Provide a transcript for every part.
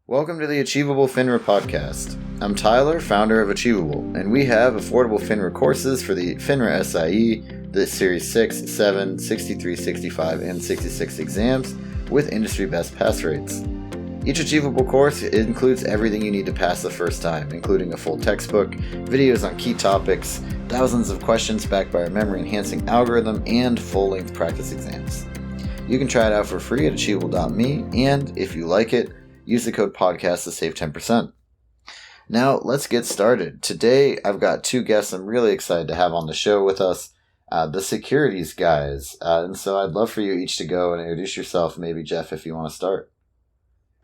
Welcome to the Achievable FINRA podcast. I'm Tyler, founder of Achievable, and we have affordable FINRA courses for the FINRA SIE, the Series 6, 7, 63, 65, and 66 exams with industry best pass rates. Each Achievable course includes everything you need to pass the first time, including a full textbook, videos on key topics, thousands of questions backed by our memory-enhancing algorithm, and full-length practice exams. You can try it out for free at achievable.me, and if you like it, use the code podcast to save 10%. Now, let's get started. Today, I've got two guests I'm really excited to have on the show with us, TheSecuritiesGuys. And so I'd love for you each to go and introduce yourself. Maybe, Jeff, if you want to start.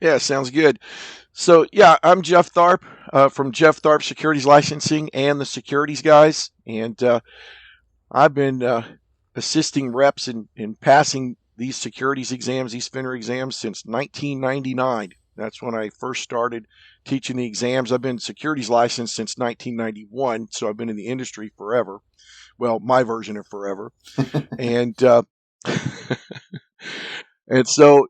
Yeah, sounds good. So, I'm Jeff Tharp from Jeff Tharp Securities Licensing and the Securities Guys. And I've been assisting reps in passing these securities exams, these FINRA exams, since 1999. That's when I first started teaching the exams. I've been securities licensed since 1991, so I've been in the industry forever. Well, my version of forever. And and so,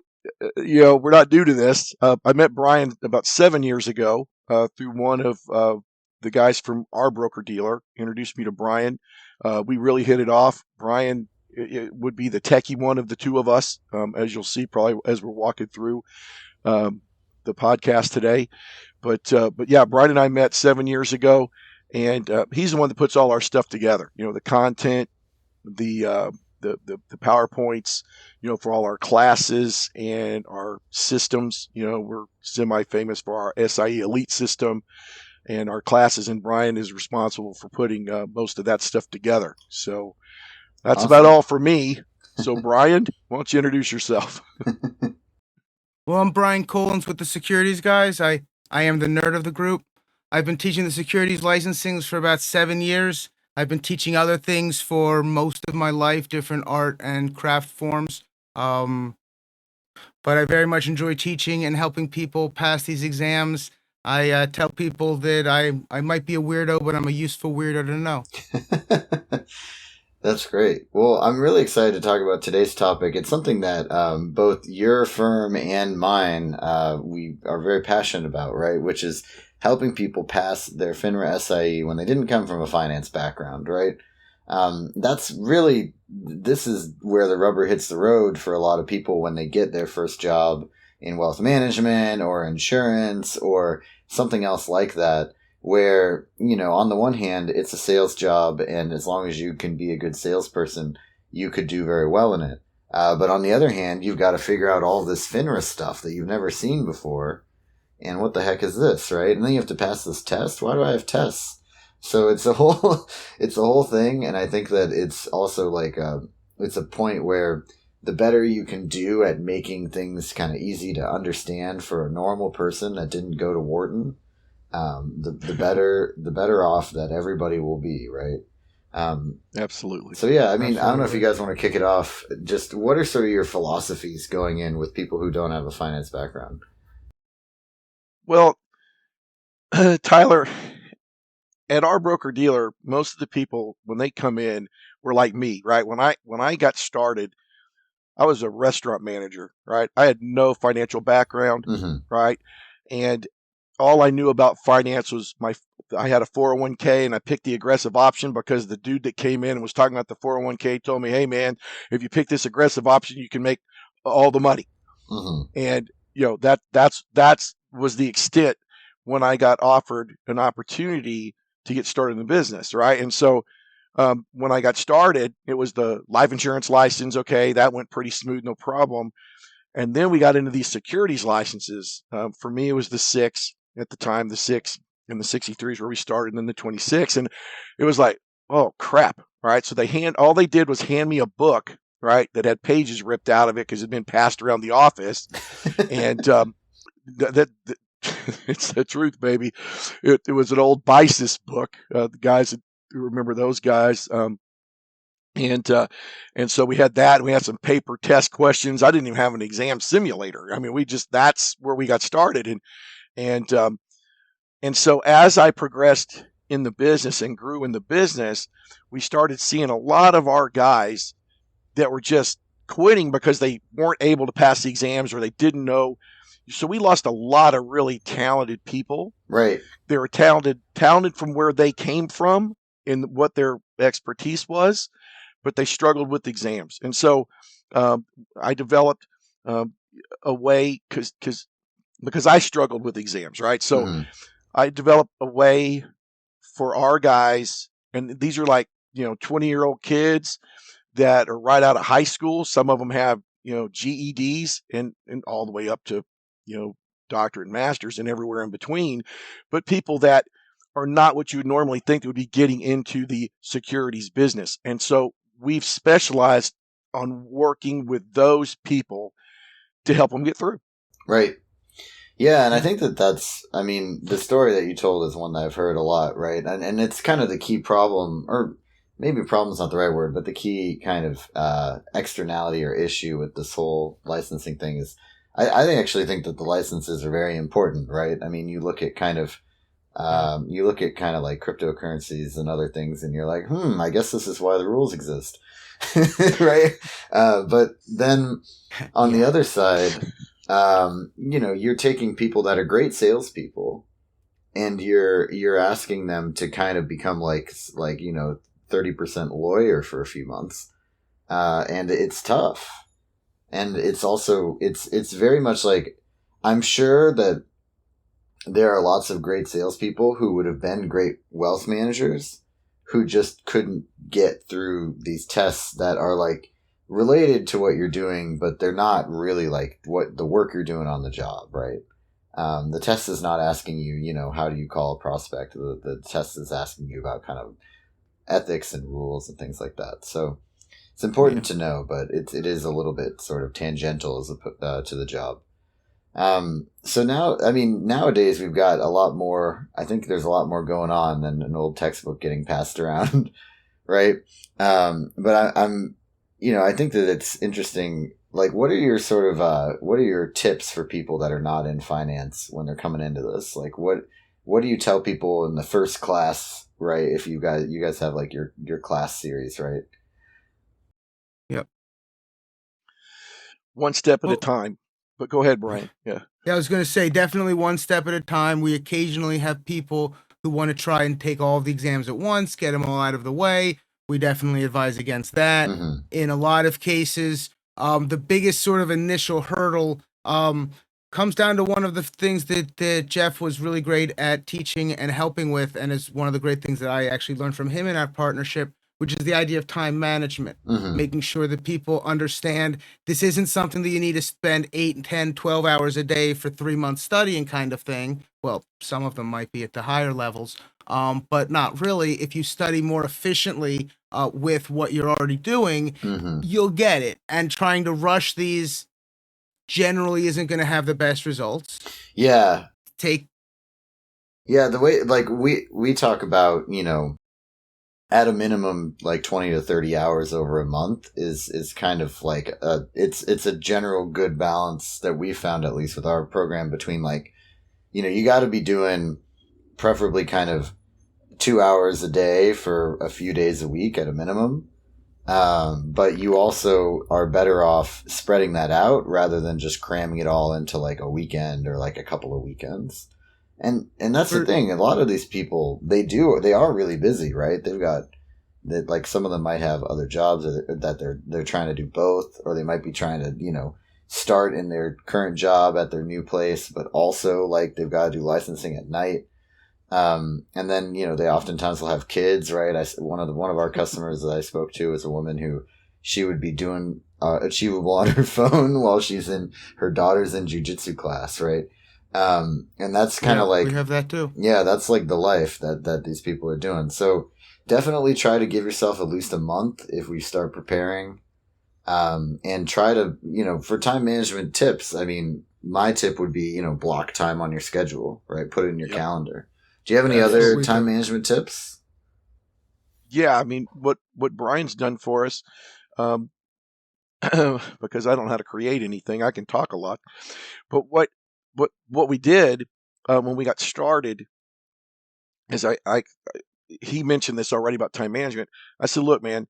we're not new to this. I met Brian about 7 years ago through one of the guys from our broker-dealer. Introduced me to Brian. We really hit it off. Brian it would be the techie one of the two of us, as you'll see probably as we're walking through the podcast today. But yeah, Brian and I met 7 years ago, and he's the one that puts all our stuff together. The content, the PowerPoints, for all our classes and our systems. We're semi-famous for our SIE Elite system and our classes, and Brian is responsible for putting most of that stuff together. So that's Awesome. about all for me. So Brian, why don't you introduce yourself? Well, I'm Brian Kolins with the Securities Guys. I am the nerd of the group. I've been teaching the securities licensings for about 7 years. I've been teaching other things for most of my life, different art and craft forms. But I very much enjoy teaching and helping people pass these exams. I tell people that I might be a weirdo, but I'm a useful weirdo to know. That's great. Well, I'm really excited to talk about today's topic. It's something that both your firm and mine, we are very passionate about, right? Which is helping people pass their FINRA SIE when they didn't come from a finance background, right? This is where the rubber hits the road for a lot of people when they get their first job in wealth management or insurance or something else like that. Where, on the one hand, it's a sales job, and as long as you can be a good salesperson, you could do very well in it. But on the other hand, you've got to figure out all this FINRA stuff that you've never seen before. And what the heck is this, right? And then you have to pass this test. Why do I have tests? So it's a whole thing. And I think that it's also it's a point where the better you can do at making things kind of easy to understand for a normal person that didn't go to Wharton, the better off that everybody will be, right? Absolutely. So yeah, I don't know if you guys want to kick it off. Just what are sort of your philosophies going in with people who don't have a finance background? Well, Tyler, at our broker dealer, most of the people when they come in were like me, right? When I got started, I was a restaurant manager, right? I had no financial background, right? And all I knew about finance was I had a 401k, and I picked the aggressive option because the dude that came in and was talking about the 401k told me, hey man, if you pick this aggressive option, you can make all the money. And that's was the extent when I got offered an opportunity to get started in the business, right? And so when I got started, it was the life insurance license. Okay, that went pretty smooth, no problem. And then we got into these securities licenses. For me, it was the 6 at the time, the 6 and the 63s where we started, and then the 26. And it was like, oh crap, right? So all they did was hand me a book, right, that had pages ripped out of it because it had been passed around the office. And it's the truth, baby. It was an old BISIS book. The guys that remember those guys. And so we had that, and we had some paper test questions. I didn't even have an exam simulator. That's where we got started. And so as I progressed in the business and grew in the business, we started seeing a lot of our guys that were just quitting because they weren't able to pass the exams, or they didn't know, so we lost a lot of really talented people. Right. They were talented from where they came from and what their expertise was, but they struggled with exams. And so I developed a way because I struggled with exams, right? So Mm-hmm. I developed a way for our guys, and these are like 20-year-old kids that are right out of high school. Some of them have GEDs and all the way up to doctorate and masters and everywhere in between, but people that are not what you would normally think would be getting into the securities business. And so we've specialized on working with those people to help them get through. Right. Yeah, and I think that's, I mean, the story that you told is one that I've heard a lot, right? And it's kind of the key problem, or maybe problem's not the right word, but the key kind of externality or issue with this whole licensing thing is, I actually think that the licenses are very important, right? I mean, you look at kind of like cryptocurrencies and other things, and you're like, I guess this is why the rules exist, right? But then on the other side, you're taking people that are great salespeople, and you're asking them to kind of become like 30% lawyer for a few months, and it's tough, and it's also it's very much like, I'm sure that there are lots of great salespeople who would have been great wealth managers who just couldn't get through these tests that are like related to what you're doing, but they're not really like what the work you're doing on the job, right? The test is not asking you, how do you call a prospect? The test is asking you about kind of ethics and rules and things like that. So it's important to know, but it is a little bit sort of tangential to the job. So now, I mean, nowadays we've got a lot more, I think there's a lot more going on than an old textbook getting passed around, right? But I think that it's interesting. Like, what are your tips for people that are not in finance when they're coming into this? Like, what do you tell people in the first class, right? If you guys have like your class series, right? Yep. One step at a time. But go ahead, Brian. Yeah. Yeah, I was going to say, definitely one step at a time. We occasionally have people who want to try and take all of the exams at once, get them all out of the way. We definitely advise against that. Mm-hmm. In a lot of cases, the biggest sort of initial hurdle comes down to one of the things that Jeff was really great at teaching and helping with, and is one of the great things that I actually learned from him in our partnership, which is the idea of time management. Mm-hmm. Making sure that people understand this isn't something that you need to spend 8, 10, 12 hours a day for 3 months studying kind of thing. Well, some of them might be at the higher levels, but not really. If you study more efficiently with what you're already doing, Mm-hmm. you'll get it. And trying to rush these generally isn't going to have the best results. Yeah. Yeah, the way, like, we talk about, at a minimum, like 20 to 30 hours over a month is kind of like it's a general good balance that we found, at least with our program, between like, you got to be doing preferably kind of 2 hours a day for a few days a week at a minimum. But you also are better off spreading that out rather than just cramming it all into like a weekend or like a couple of weekends. And that's the thing. A lot of these people, they are really busy, right? They've got that, like, some of them might have other jobs that they're trying to do both, or they might be trying to, start in their current job at their new place, but also like they've got to do licensing at night. And then, they oftentimes will have kids, right? One of our customers that I spoke to is a woman who she would be doing Achievable on her phone while she's in her daughter's in jiu-jitsu class, right? And that's kind of like, we have that too. Yeah, that's like the life that these people are doing. So definitely try to give yourself at least a month if we start preparing. And try to, for time management tips, I mean, my tip would be, block time on your schedule, right? Put it in your calendar. Do you have any other time management tips? Yeah, I mean, what Brian's done for us, because I don't know how to create anything, I can talk a lot. But what we did when we got started is he mentioned this already about time management. I said, look, man,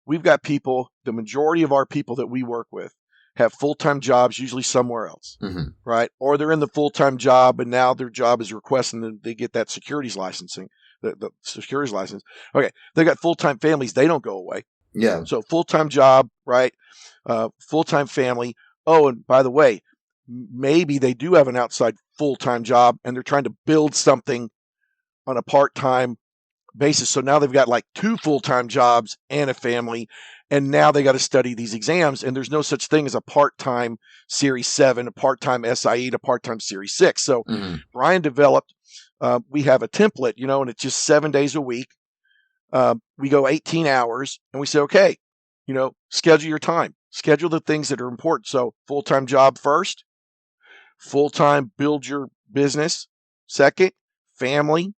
we've got people, the majority of our people that we work with have full-time jobs, usually somewhere else, Mm-hmm. right? Or they're in the full-time job and now their job is requesting that they get that securities licensing, the securities license. Okay, they got full-time families. They don't go away. Yeah. So full-time job, right? Full-time family. Oh, and by the way, maybe they do have an outside full-time job and they're trying to build something on a part-time basis. So now they've got like 2 full-time jobs and a family, and now they got to study these exams. And there's no such thing as a part-time Series 7, a part-time SIE, and a part-time Series 6. So Mm-hmm. Brian developed, we have a template, and it's just 7 days a week. We go 18 hours and we say, okay, schedule your time, schedule the things that are important. So full-time job first, full-time build your business second, family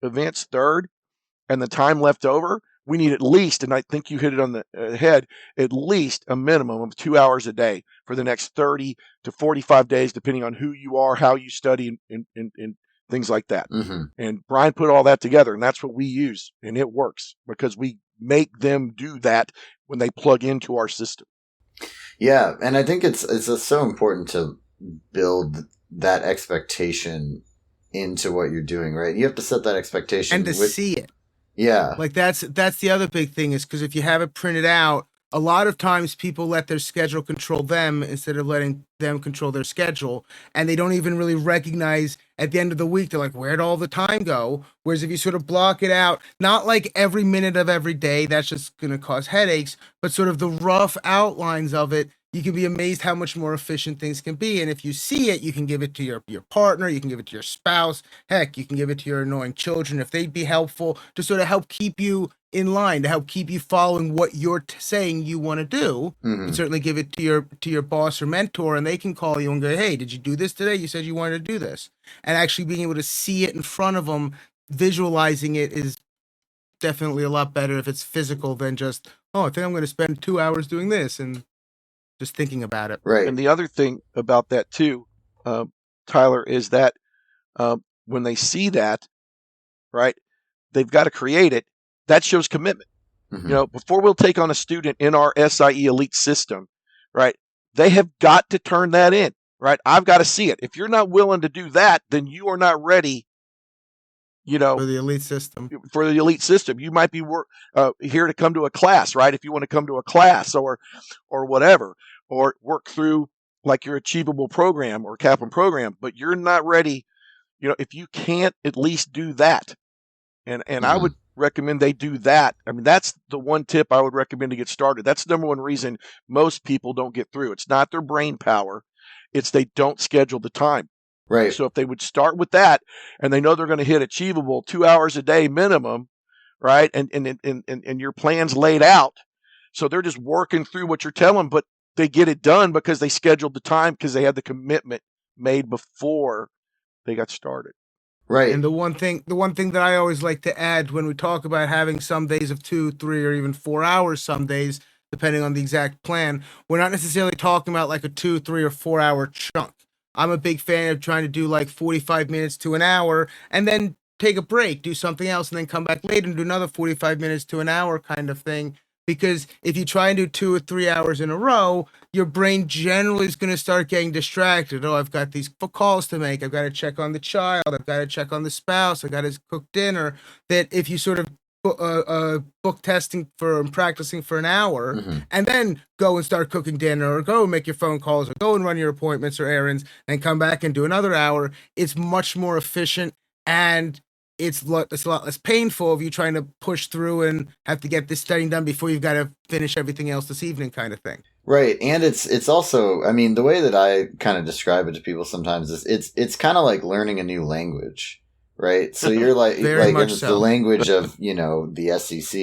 events third, and the time left over, we need at least, and I think you hit it on the head, at least a minimum of 2 hours a day for the next 30 to 45 days, depending on who you are, how you study, and things like that. Mm-hmm. And Brian put all that together, and that's what we use, and it works because we make them do that when they plug into our system. Yeah, and I think it's so important to build that expectation into what you're doing, right? You have to set that expectation and to see it. Yeah. Like that's the other big thing, is because if you have it printed out, a lot of times people let their schedule control them instead of letting them control their schedule. And they don't even really recognize at the end of the week, they're like, where'd all the time go? Whereas if you sort of block it out, not like every minute of every day, that's just going to cause headaches, but sort of the rough outlines of it, you can be amazed how much more efficient things can be. And if you see it, you can give it to your partner, you can give it to your spouse, heck, you can give it to your annoying children if they'd be helpful to sort of help keep you in line, to help keep you following what you're saying you want to do. Mm-hmm. And certainly give it to your boss or mentor, and they can call you and go, hey, did you do this today? You said you wanted to do this. And actually being able to see it in front of them, visualizing it is definitely a lot better if it's physical than just, oh, I think I'm going to spend 2 hours doing this and just thinking about it. Right. And the other thing about that too, Tyler, is that when they see that, right, they've got to create it. That shows commitment. Mm-hmm. Before we'll take on a student in our SIE elite system, right, they have got to turn that in, right? I've got to see it. If you're not willing to do that, then you are not ready, for the elite system. For the elite system. You might be here to come to a class, right? If you want to come to a class or whatever, or work through like your achievable program or Kaplan program, but you're not ready, if you can't at least do that. And Mm-hmm. I would recommend they do that. I mean, that's the one tip I would recommend to get started. That's the number one reason most people don't get through. It's not their brain power. It's they don't schedule the time. Right. So if they would start with that, and they know they're going to hit achievable 2 hours a day minimum, right? And your plan's laid out. So they're just working through what you're telling them, but they get it done because they scheduled the time, because they had the commitment made before they got started. Right. And the one thing that I always like to add when we talk about having some days of 2, 3, or even 4 hours some days, depending on the exact plan, we're not necessarily talking about like a 2, 3, or 4 hour chunk. I'm a big fan of trying to do like 45 minutes to an hour and then take a break, do something else, and then come back later and do another 45 minutes to an hour kind of thing. Because if you try and do 2 or 3 hours in a row, your brain generally is going to start getting distracted. Oh, I've got these calls to make. I've got to check on the child. I've got to check on the spouse. I've got to cook dinner. That if you sort of book testing for and practicing for an hour, Mm-hmm. and then go and start cooking dinner, or go and make your phone calls, or go and run your appointments or errands, and come back and do another hour, it's much more efficient, and it's a lot less painful of you trying to push through and have to get this studying done before you've got to finish everything else this evening kind of thing. Right. And it's also, I mean, the way that I kind of describe it to people sometimes is it's kind of like learning a new language. Right. So you're like it's the language of, the SEC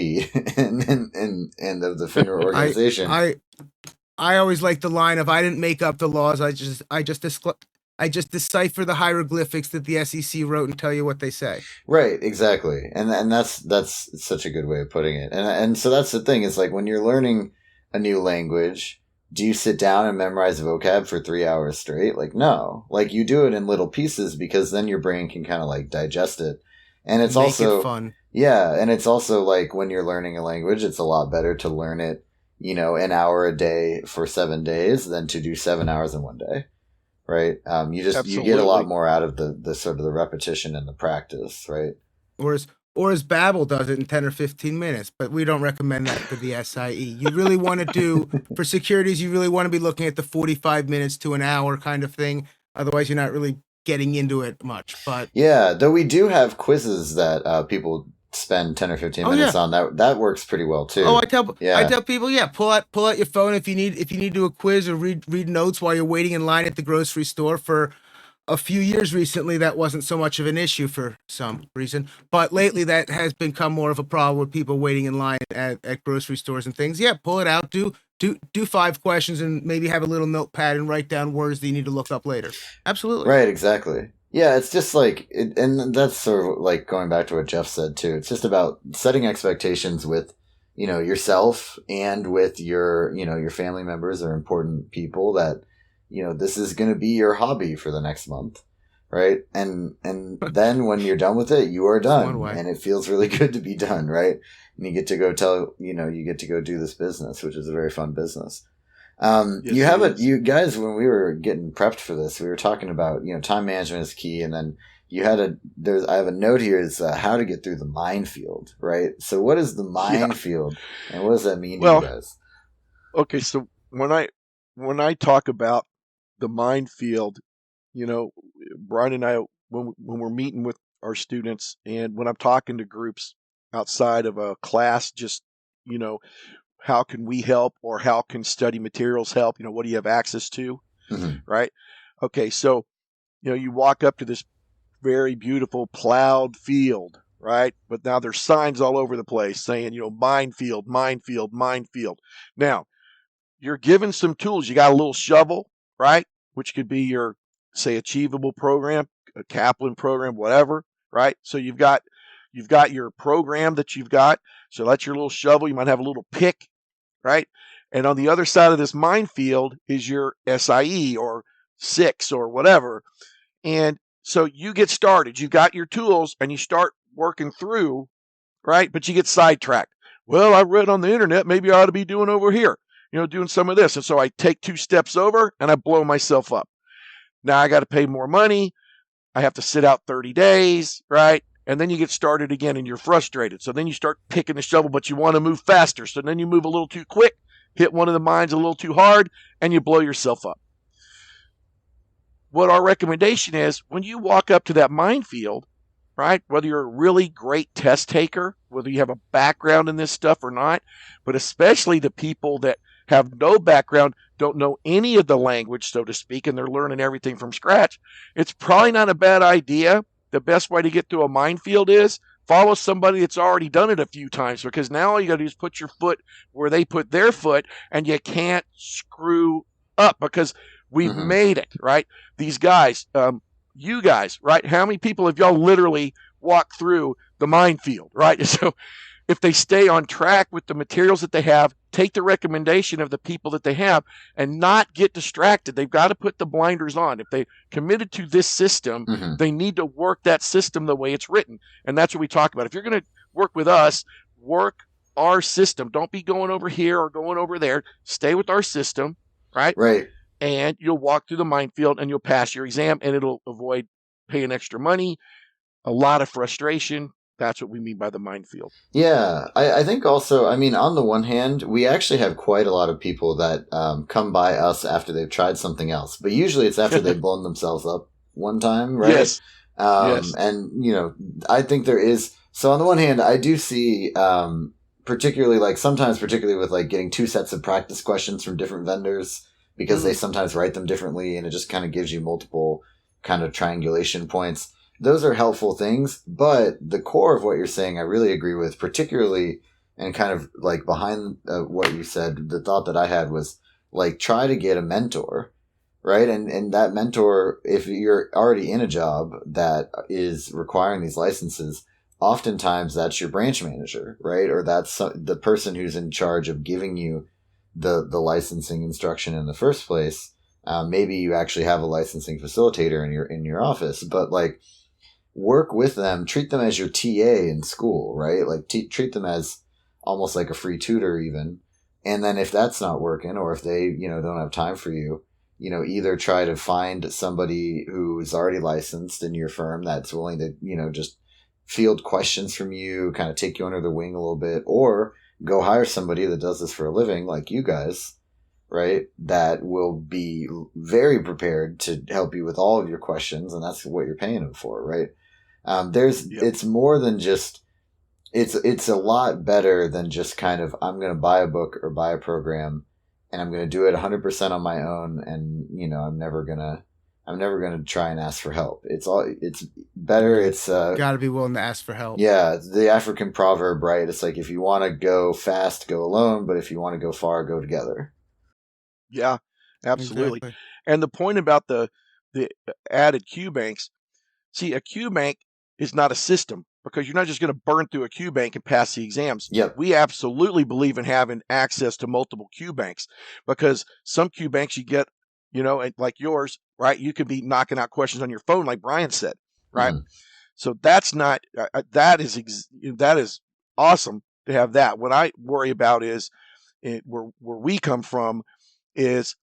and of the FINRA organization. I always like the line of, I didn't make up the laws. I just decipher the hieroglyphics that the SEC wrote and tell you what they say. Right, exactly. And that's such a good way of putting it. And so that's the thing. It's like when you're learning a new language, do you sit down and memorize vocab for 3 hours straight? Like, no. Like, you do it in little pieces because then your brain can kind of like digest it. And it's Make also it fun. Yeah, and it's also like when you're learning a language, it's a lot better to learn it an hour a day for 7 days than to do 7 hours in one day. Right. You get a lot more out of the sort of the repetition and the practice. Right. Or as Babbel does it in 10 or 15 minutes, but we don't recommend that for the SIE. You really want to do, for securities, you really want to be looking at the 45 minutes to an hour kind of thing. Otherwise, you're not really getting into it much. But yeah, though we do have quizzes that people spend 10 or 15 minutes on. That works pretty well too. I tell people, pull out your phone if you need to do a quiz or read notes while you're waiting in line at the grocery store. For a few years recently, that wasn't so much of an issue for some reason, but lately that has become more of a problem with people waiting in line at grocery stores and things. Yeah, pull it out, do 5 questions, and maybe have a little notepad and write down words that you need to look up later. Absolutely. Right, exactly. Yeah, it's just like, and that's sort of like going back to what Jeff said too. It's just about setting expectations with, yourself and with your family members or important people that, this is going to be your hobby for the next month. Right. And then when you're done with it, you are done, and it feels really good to be done. Right. And you get to go you get to go do this business, which is a very fun business. Yes, you guys, when we were getting prepped for this, we were talking about, time management is key. And then I have a note here is how to get through the minefield, right? So what is the minefield and what does that mean to you guys? Okay. So when I talk about the minefield, Brian and I, when we're meeting with our students and when I'm talking to groups outside of a class, just, how can we help, or how can study materials help? What do you have access to? Mm-hmm. Right. Okay. So, you walk up to this very beautiful plowed field, right? But now there's signs all over the place saying, minefield, minefield, minefield. Now you're given some tools. You got a little shovel, right? Which could be your, say, achievable program, a Kaplan program, whatever, right? So you've got your program that you've got. So that's your little shovel. You might have a little pick, right? And on the other side of this minefield is your SIE or 6 or whatever. And so you get started. You got your tools and you start working through, right? But you get sidetracked. Well, I read on the internet, maybe I ought to be doing over here, doing some of this. And so I take 2 steps over and I blow myself up. Now I got to pay more money. I have to sit out 30 days, right? And then you get started again and you're frustrated. So then you start picking the shovel, but you want to move faster. So then you move a little too quick, hit one of the mines a little too hard, and you blow yourself up. What our recommendation is, when you walk up to that minefield, right, whether you're a really great test taker, whether you have a background in this stuff or not, but especially the people that have no background, don't know any of the language, so to speak, and they're learning everything from scratch, it's probably not a bad idea. The best way to get through a minefield is follow somebody that's already done it a few times, because now all you got to do is put your foot where they put their foot, and you can't screw up because we've made it, right? These guys, you guys, right? How many people have y'all literally walked through the minefield, right? So if they stay on track with the materials that they have, take the recommendation of the people that they have, and not get distracted. They've got to put the blinders on. If they committed to this system, they need to work that system the way it's written. And that's what we talk about. If you're going to work with us, work our system. Don't be going over here or going over there. Stay with our system, right? Right. And you'll walk through the minefield and you'll pass your exam, and it'll avoid paying extra money, a lot of frustration. That's what we mean by the minefield. Yeah, I think also, on the one hand, we actually have quite a lot of people that come by us after they've tried something else. But usually it's after they've blown themselves up one time, right? Yes. Yes. And, I think there is. So on the one hand, I do see, particularly with like getting 2 sets of practice questions from different vendors, because they sometimes write them differently, and it just kind of gives you multiple kind of triangulation points. Those are helpful things, but the core of what you're saying, I really agree with, particularly, and kind of like behind what you said, the thought that I had was like, try to get a mentor, right? And that mentor, if you're already in a job that is requiring these licenses, oftentimes that's your branch manager, right? Or that's the person who's in charge of giving you the licensing instruction in the first place. Maybe you actually have a licensing facilitator in your office, but like, work with them, treat them as your TA in school, right? Like treat them as almost like a free tutor even, And then if that's not working, or if they, don't have time for you, either try to find somebody who's already licensed in your firm that's willing to, just field questions from you, kind of take you under the wing a little bit, or go hire somebody that does this for a living, like you guys, right? That will be very prepared to help you with all of your questions, and that's what you're paying them for, right? It's more than just, it's a lot better than just kind of, I'm going to buy a book or buy a program and I'm going to do it 100% on my own. And, I'm never going to try and ask for help. It's better. It's, got to be willing to ask for help. Yeah. The African proverb, right? It's like, if you want to go fast, go alone. But if you want to go far, go together. Yeah, absolutely. Exactly. And the point about the added Q banks, see, a Q bank is not a system, because you're not just going to burn through a Q bank and pass the exams. Yep. We absolutely believe in having access to multiple Q banks, because some Q banks you get, like yours, right? You could be knocking out questions on your phone, like Brian said, right? Mm-hmm. So that's not, that is awesome to have that. What I worry about is where we come from is,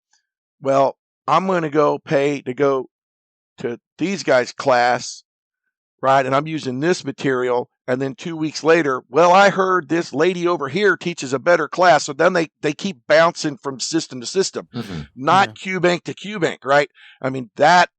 well, I'm going to go pay to go to these guys' class, right? And I'm using this material. And then 2 weeks later, well, I heard this lady over here teaches a better class. So then they keep bouncing from system to system, not QBank to QBank, right? I mean, that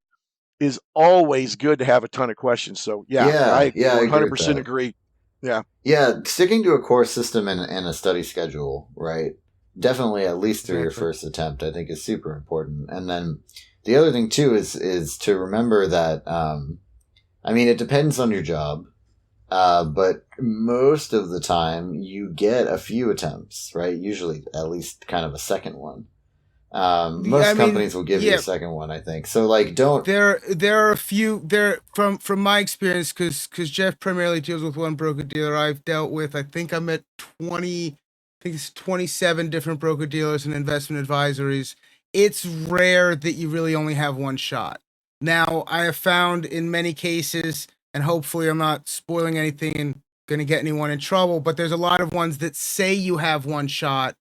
is always good to have a ton of questions. So I 100% agree. Yeah. Yeah. Sticking to a core system and a study schedule, right? Definitely at least through your first attempt, I think is super important. And then the other thing too is to remember that, it depends on your job, but most of the time you get a few attempts, right? Usually at least kind of a second one. Most companies will give you a second one, I think. So don't. There are a few there from my experience, because Jeff primarily deals with one broker dealer. I've dealt with, I think I'm at 20. I think it's 27 different broker dealers and investment advisories. It's rare that you really only have one shot. Now, I have found in many cases, and hopefully I'm not spoiling anything and going to get anyone in trouble, but there's a lot of ones that say you have one shot,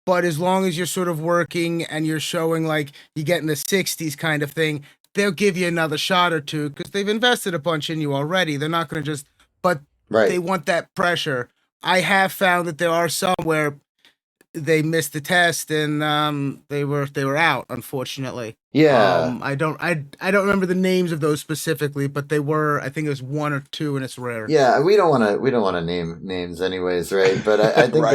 but as long as you're sort of working and you're showing like you get in the 60s kind of thing, they'll give you another shot or two because they've invested a bunch in you already. They're not going to just, but they want that pressure. I have found that there are some where they missed the test and they were out, unfortunately. Yeah. I don't remember the names of those specifically, but they were, I think it was one or two, and it's rare. Yeah, we don't want to name names anyways, right? But I think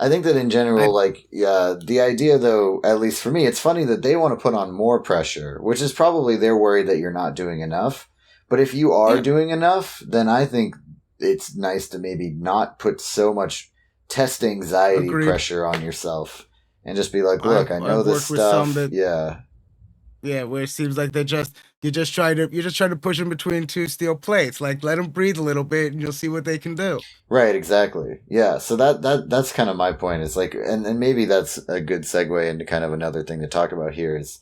I think that in general, the idea though, at least for me, it's funny that they want to put on more pressure, which is probably they're worried that you're not doing enough. But if you are doing enough, then I think it's nice to maybe not put so much test anxiety pressure on yourself and just be like, look, I know this stuff. Where it seems like you're just trying to push them between two steel plates. Like, let them breathe a little bit and you'll see what they can do. Right, exactly. Yeah, so that's kind of my point. It's like, and maybe that's a good segue into kind of another thing to talk about here is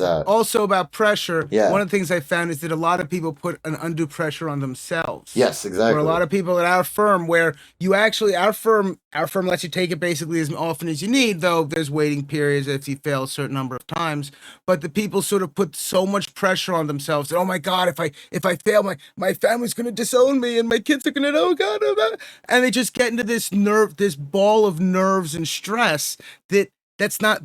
also about pressure. One of the things I found is that a lot of people put an undue pressure on themselves. Yes, exactly. Or a lot of people at our firm, where you actually, our firm lets you take it basically as often as you need, though there's waiting periods if you fail a certain number of times. But the people sort of put so much pressure on themselves that, oh my God, if I fail, my family's going to disown me and my kids are going to, oh God, and they just get into this ball of nerves and stress that's not.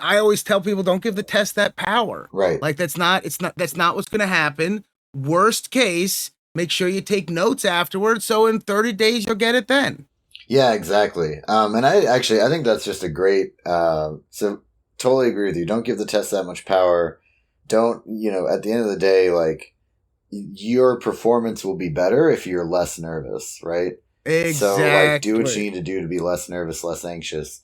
I always tell people, don't give the test that power. Right. Like that's not what's going to happen. Worst case, make sure you take notes afterwards. So in 30 days, you'll get it then. Yeah, exactly. And I think that's just a great, so totally agree with you. Don't give the test that much power. Don't, at the end of the day, like your performance will be better if you're less nervous, right? Exactly. So do what you need to do to be less nervous, less anxious.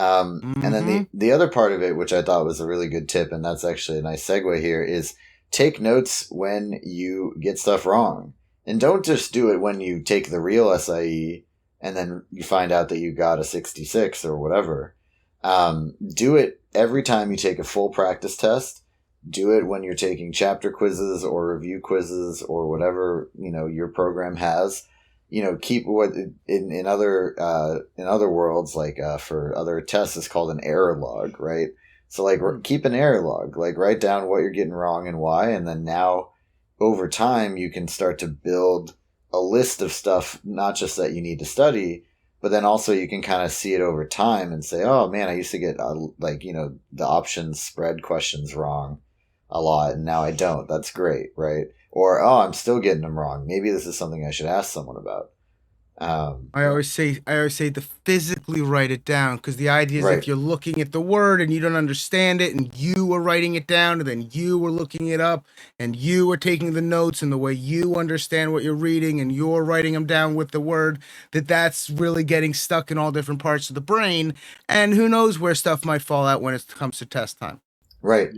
And then the other part of it, which I thought was a really good tip, and that's actually a nice segue here, is take notes when you get stuff wrong. And don't just do it when you take the real SIE and then you find out that you got a 66 or whatever. Do it every time you take a full practice test. Do it when you're taking chapter quizzes or review quizzes or whatever, your program has. keep what in other worlds, like for other tests, is called an error log, right? So like keep an error log, like write down what you're getting wrong and why, and then now over time you can start to build a list of stuff, not just that you need to study, but then also you can kind of see it over time and say, oh man, I used to get the options spread questions wrong a lot, and now I don't. That's great, right? Or, oh, I'm still getting them wrong. Maybe this is something I should ask someone about. I always say to physically write it down, because the idea is Right. if you're looking at the word and you don't understand it and you were writing it down and then you were looking it up and you were taking the notes and the way you understand what you're reading and you're writing them down with the word, that's really getting stuck in all different parts of the brain, and who knows where stuff might fall out when it comes to test time. Right.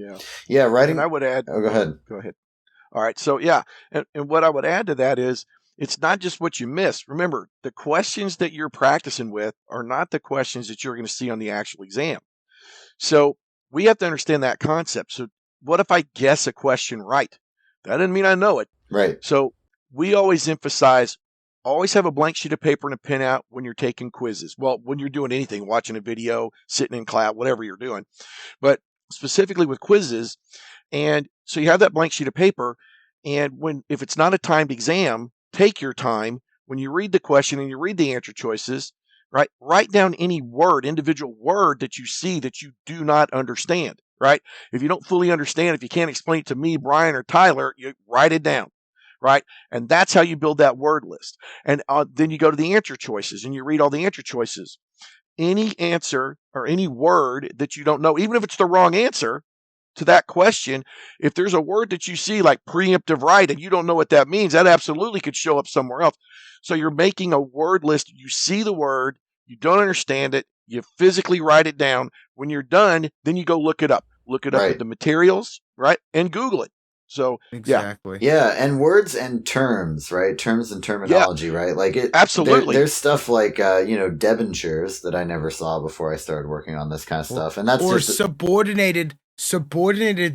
Yeah. Writing. And I would add. Oh, go ahead. Go ahead. All right. So yeah, and what I would add to that is, it's not just what you miss. Remember, the questions that you're practicing with are not the questions that you're going to see on the actual exam. So we have to understand that concept. So what if I guess a question right? That doesn't mean I know it. Right. So we always emphasize, always have a blank sheet of paper and a pen out when you're taking quizzes. Well, when you're doing anything, watching a video, sitting in class, whatever you're doing. But specifically with quizzes, and so you have that blank sheet of paper, and if it's not a timed exam, take your time. When you read the question and you read the answer choices, right, write down any individual word that you see that you do not understand, right? If you don't fully understand, if you can't explain it to me, Brian, or Tyler, you write it down, right? And that's how you build that word list. And then you go to the answer choices and you read all the answer choices. Any answer or any word that you don't know, even if it's the wrong answer to that question, if there's a word that you see like preemptive right and you don't know what that means, that absolutely could show up somewhere else. So you're making a word list. You see the word, you don't understand it, you physically write it down. When you're done, then you go look it up. Look it up Right. at the materials, right? And Google it. So Exactly. Yeah, and words and terms, right? Terms and terminology, right? Like it. Absolutely. There's stuff like debentures that I never saw before I started working on this kind of stuff, and that's just subordinated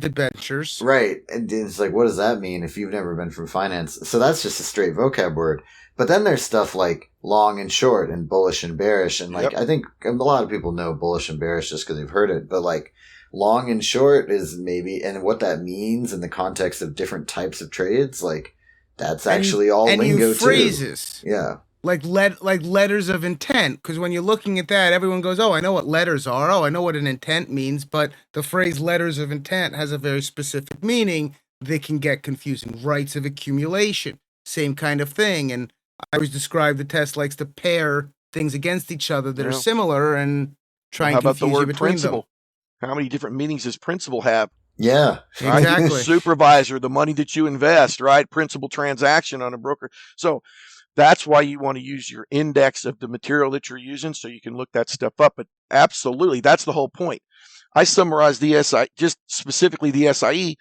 debentures. Right. And it's like, what does that mean if you've never been from finance? So that's just a straight vocab word. But then there's stuff like long and short and bullish and bearish. And like, I think a lot of people know bullish and bearish just because they've heard it. But like long and short is maybe, and what that means in the context of different types of trades, like that's actually all lingo phrases. Too. Yeah. Like letters of intent, because when you're looking at that, everyone goes, oh, I know what letters are. Oh, I know what an intent means. But the phrase letters of intent has a very specific meaning that can get confusing. Rights of accumulation, same kind of thing. And I always describe the test likes to pair things against each other that are similar and try and confuse you between principal? Them. How many different meanings does principal have? Yeah, right? Exactly. Supervisor, the money that you invest, right? Principal transaction on a broker. So that's why you want to use your index of the material that you're using so you can look that stuff up. But absolutely, that's the whole point. I summarize the SIE, just specifically the SIE.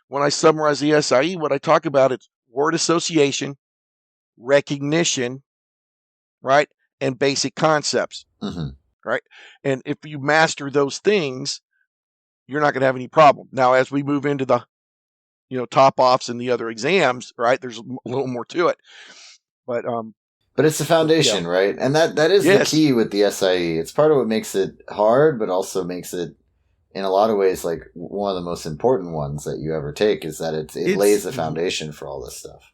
When I summarize the SIE, what I talk about is word association, recognition, right? And basic concepts, right? And if you master those things, you're not going to have any problem. Now, as we move into the, top offs and the other exams, right? There's a little more to it. But it's the foundation, right? And that is the key with the SIE. It's part of what makes it hard, but also makes it, in a lot of ways, like one of the most important ones that you ever take, is that it lays the foundation for all this stuff.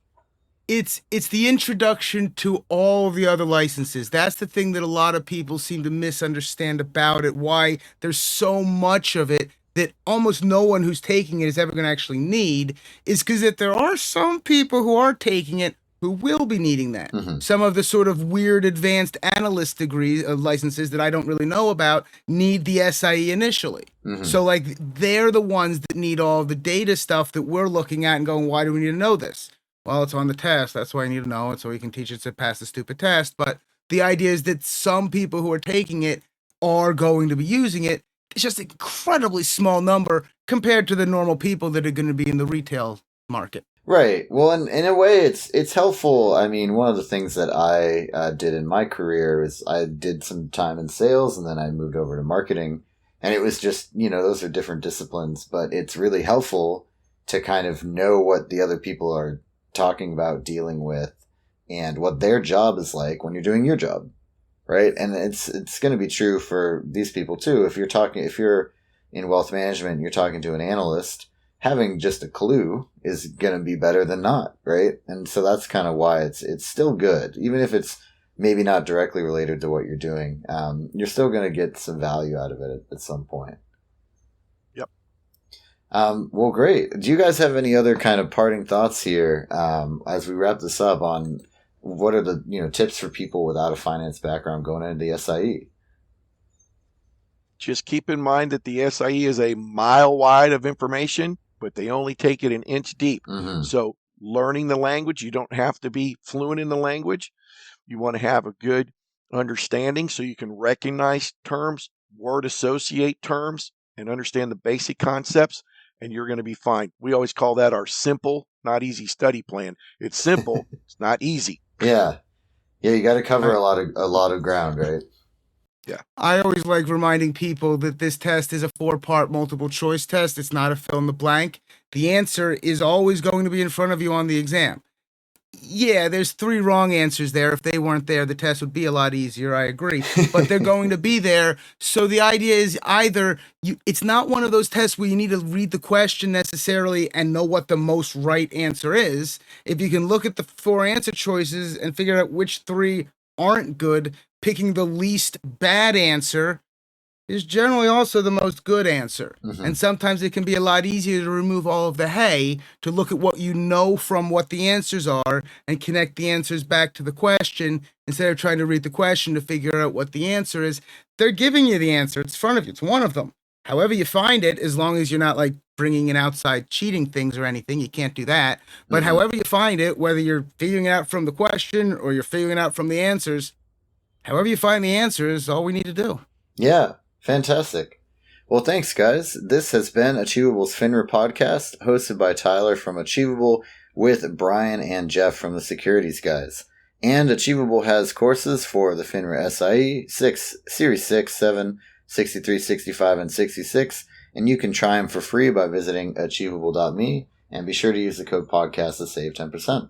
It's the introduction to all the other licenses. That's the thing that a lot of people seem to misunderstand about it, why there's so much of it that almost no one who's taking it is ever going to actually need, is because that there are some people who are taking it who will be needing that. Some of the sort of weird advanced analyst degree licenses that I don't really know about need the SIE initially. So like they're the ones that need all the data stuff that we're looking at and going, why do we need to know this? Well, it's on the test. That's why I need to know it so we can teach it to pass the stupid test. But the idea is that some people who are taking it are going to be using it. It's just an incredibly small number compared to the normal people that are going to be in the retail market. Right. Well, in a way, it's helpful. I mean, one of the things that I did in my career is I did some time in sales, and then I moved over to marketing. And it was just, those are different disciplines, but it's really helpful to kind of know what the other people are talking about, dealing with, and what their job is like when you're doing your job, right? And it's going to be true for these people too. If you're in wealth management and you're talking to an analyst, having just a clue is going to be better than not, right? And so that's kind of why it's still good, even if it's maybe not directly related to what you're doing. You're still going to get some value out of it at some point. Yep. Well, great. Do you guys have any other kind of parting thoughts here as we wrap this up on what are the tips for people without a finance background going into the SIE? Just keep in mind that the SIE is a mile wide of information, but they only take it an inch deep. Mm-hmm. So learning the language, you don't have to be fluent in the language. You want to have a good understanding so you can recognize terms, word associate terms, and understand the basic concepts, and you're going to be fine. We always call that our simple, not easy study plan. It's simple, it's not easy. Yeah. You got to cover a lot of ground, right? Yeah. I always like reminding people that this test is a 4-part multiple choice test. It's not a fill in the blank. The answer is always going to be in front of you on the exam. Yeah, there's 3 wrong answers there. If they weren't there, the test would be a lot easier. I agree. But they're going to be there. So the idea is either it's not one of those tests where you need to read the question necessarily and know what the most right answer is. If you can look at the 4 answer choices and figure out which 3 aren't good, picking the least bad answer is generally also the most good answer. Mm-hmm. And sometimes it can be a lot easier to remove all of the hay, to look at what you know from what the answers are and connect the answers back to the question instead of trying to read the question to figure out what the answer is. They're giving you the answer. It's in front of you. It's one of them. However you find it, as long as you're not like bringing in outside cheating things or anything, you can't do that. But however you find it, whether you're figuring it out from the question or you're figuring it out from the answers, however you find the answer is all we need to do. Yeah. Fantastic. Well, thanks, guys. This has been Achievable's FINRA podcast, hosted by Tyler from Achievable with Brian and Jeff from the Securities Guys. And Achievable has courses for the FINRA SIE, Series 6, 7, 63, 65, and 66, and you can try them for free by visiting achievable.me, and be sure to use the code podcast to save 10%.